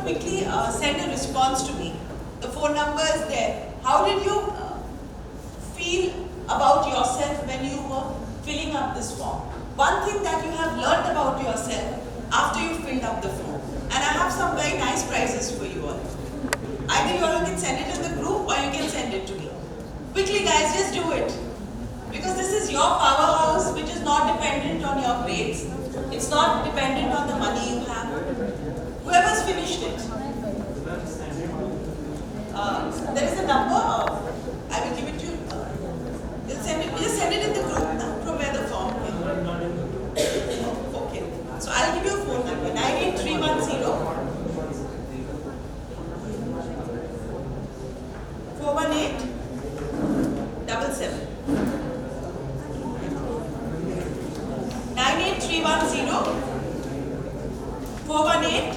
quickly send a response to me. The phone number is there. How did you feel about yourself when you were filling up this form? One thing that you have learned about yourself after you filled up the form. And I have some very nice prizes for you all. Either you all can send it in the group or you can send it to me. Quickly guys, just do it. Because this is your powerhouse, which is not dependent on your grades. It's not dependent on the money you have. Whoever's finished it. There is a number. I will give it to you. Just send it in the group now, from where the form came. Okay. So I'll give you a phone number. 98310 418 77. 98310 418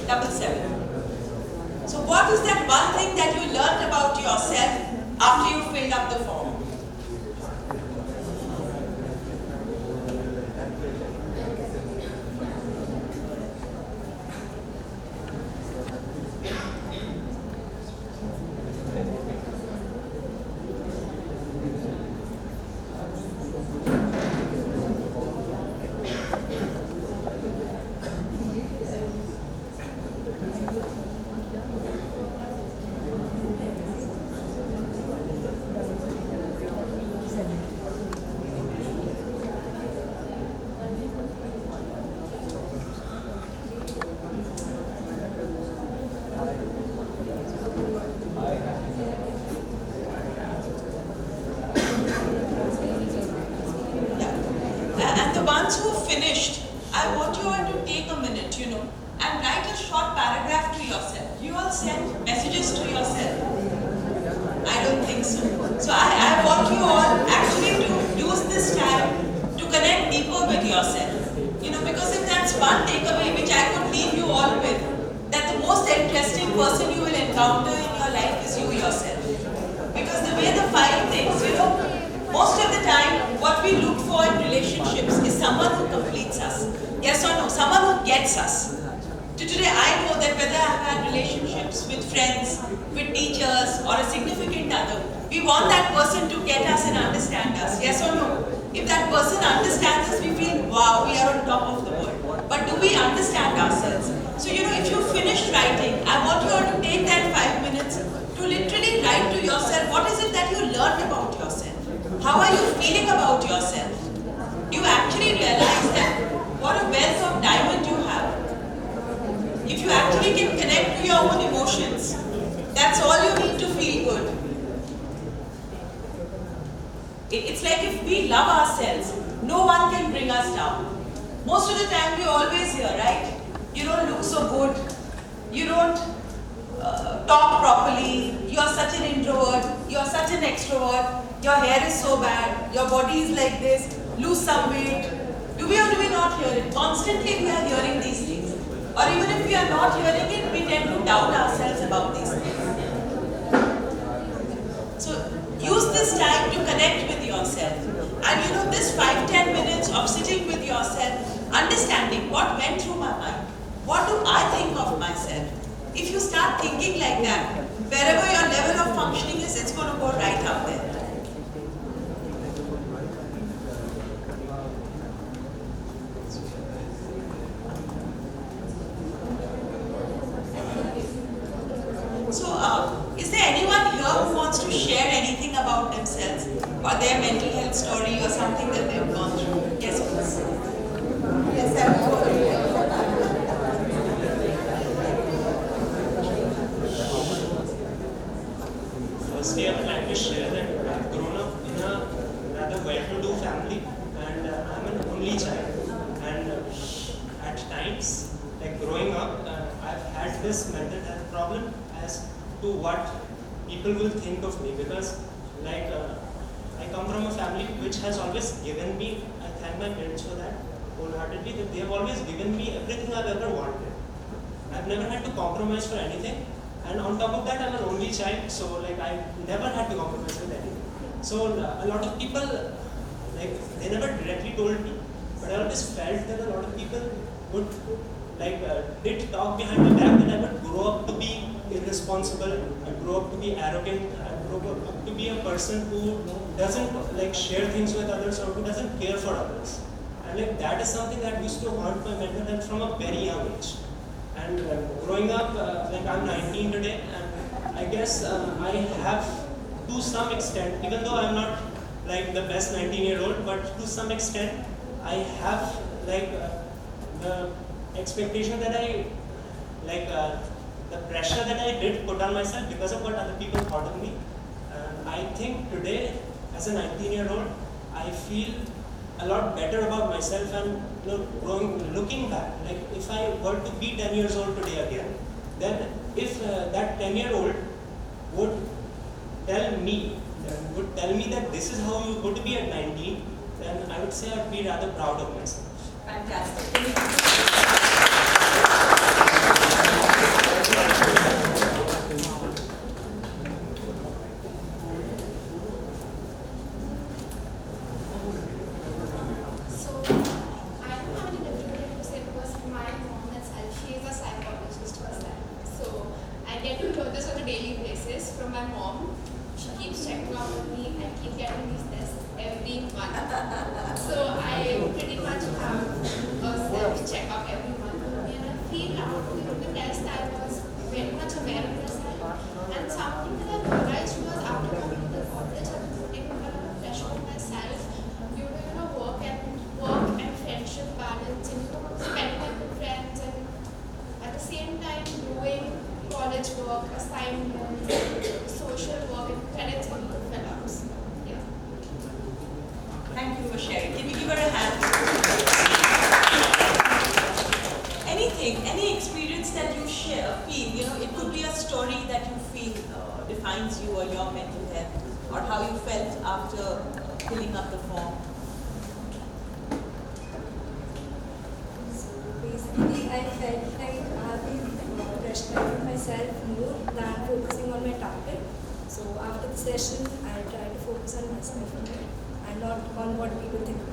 77. So what is that one thing that you learned about yourself after you filled up the form? And the ones who finished, I want you all to take a minute, and write a short paragraph to yourself. You all send messages to yourself? I don't think so. So I want you all actually to use this time to connect deeper with yourself. Because if that's one takeaway which I could leave you all with, that the most interesting person you will encounter in your life is you yourself. Because the way the file thinks, most of the time, what we look for in relationships is someone who completes us. Yes or no? Someone who gets us. Today, I know that whether I've had relationships with friends, with teachers, or a significant other, we want that person to get us and understand us. Yes or no? If that person understands us, we feel, wow, we are on top of the world. But do we understand ourselves? So, if you finished writing, I want you all to take that 5 minutes to literally write to yourself, what is it that you learned about yourself? How are you feeling about yourself? Do you actually realize that what a wealth of diamond you have? If you actually can connect to your own emotions, that's all you need to feel good. It's like if we love ourselves, no one can bring us down. Most of the time we always hear, right? You don't look so good. You don't talk properly. You're such an introvert. You're such an extrovert. Your hair is so bad, your body is like this, lose some weight. Do we or do we not hear it? Constantly we are hearing these things. Or even if we are not hearing it, we tend to doubt ourselves about these things. So use this time to connect with yourself. And this 5-10 minutes of sitting with yourself, understanding what went through my mind. What do I think of myself? If you start thinking like that, wherever your level of functioning is, it's going to go right up there. So, is there anyone here who wants to share anything about themselves or their mental health story or something that they've gone through? Yes, please. Yes, I will. Firstly, I would like to share that I've grown up in a rather well-to-do family, and I'm an only child. And at times, like growing up, I've had this mental health problem as to what people will think of me, because I come from a family which has always given me, I thank my parents for that wholeheartedly, that they have always given me everything I've ever wanted. I've never had to compromise for anything, and on top of that I'm an only child, so I never had to compromise with anything. So a lot of people, they never directly told me, but I always felt that a lot of people would did talk behind my back that I would grow up to be irresponsible, I grow up to be arrogant, I grow up to be a person who doesn't like share things with others or who doesn't care for others. And like that is something that used to haunt my mental health from a very young age. And growing up, like I'm 19 today, and I guess I have to some extent, even though I'm not like the best 19-year-old, but to some extent, I have like the expectation that I like the pressure that I did put on myself because of what other people thought of me. And I think today, as a 19-year-old, I feel a lot better about myself, and looking back, like if I were to be 10 years old today again, then if that 10-year-old would tell me that this is how you go to be at 19, then I would say I'd be rather proud of myself. Fantastic. Thank you for sharing. Can we give her a hand? Any experience that you feel, it could be a story that you feel defines you or your mental health, or how you felt after filling up the form. So basically, I felt like I have been pressurizing myself more than focusing on my target. So after the session, I try to focus on myself and not on what people think about me.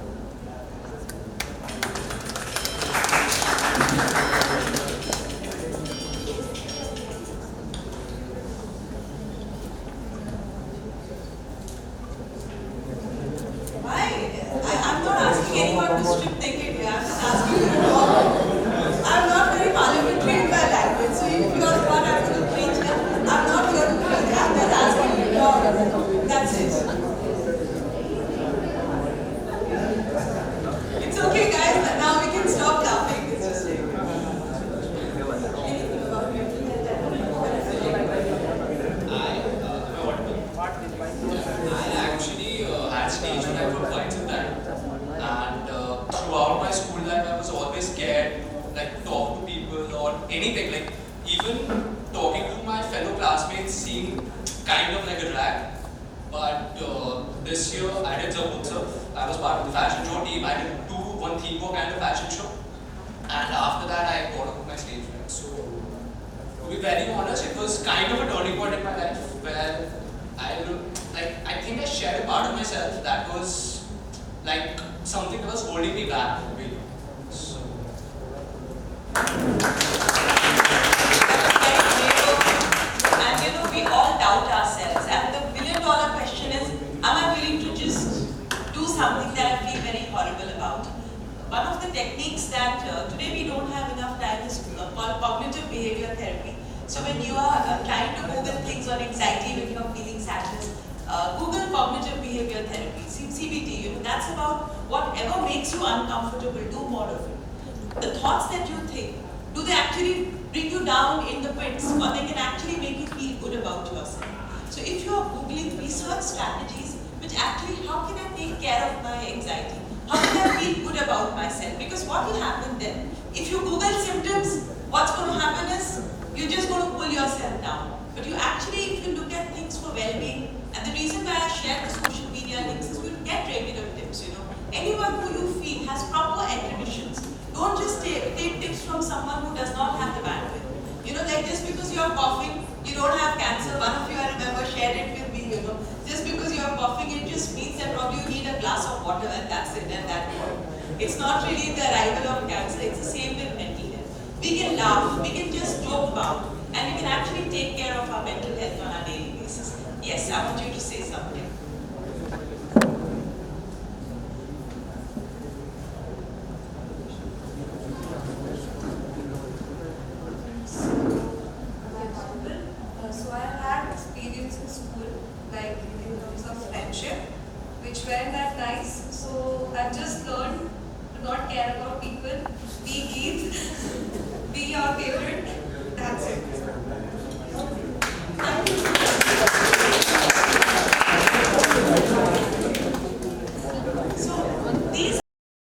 I'm not asking anyone to strip naked here. I'm just asking you to talk. I'm not very parliamentary in my language, so if you are not asking to preach here, I'm not here to preach. I'm just asking you to talk. That's it. It's okay, guys, but now we can stop laughing. It's just anything about mental I actually had stage fright for quite some time, and throughout my school life, I was always scared, like to talk to people or anything. Like even talking to my fellow classmates seemed kind of like a drag. But this year, I did Zabutsav. I was part of the fashion show team. I did one theme walk and a fashion show, and after that, I got over my stage fright. So to be very honest, it was kind of a turning point in my life where I think I shared a part of myself that was like something that was holding me back. Really. So. And we all doubt ourselves. And the million-dollar question is, am I willing to just do something that I feel very horrible about? One of the techniques that today we don't have enough time is called cognitive behavior therapy. So when you are trying to Google things on anxiety, when you are feeling sadness, Google cognitive behavior therapy, CBT. That's about whatever makes you uncomfortable, do more of it. The thoughts that you think, do they actually bring you down in the pits, or they can actually make you feel good about yourself? So if you are Googling research strategies, which actually, how can I take care of my anxiety? How can I feel good about myself? Because what will happen then, if you Google symptoms, what's going to happen is, you're just going to pull yourself down. But you actually, if you look at things for well-being, and the reason why I share the social media links is you'll get regular tips, Anyone who you feel has proper attributions. Don't just take tips from someone who does not have the bandwidth. Like just because you're coughing, you don't have cancer. One of you, I remember, shared it with me, Just because you're coughing, it just means that probably you need a glass of water and that's it, and that point. It's not really the arrival of cancer, it's the same with mental health. We can laugh, we can just joke about, and we can actually take care of our mental health on a daily basis. Yes, I want you to say something. So I had experience in school, like in terms of friendship, which weren't that nice. So I've just learned to not care about people. Be Keith, be your favorite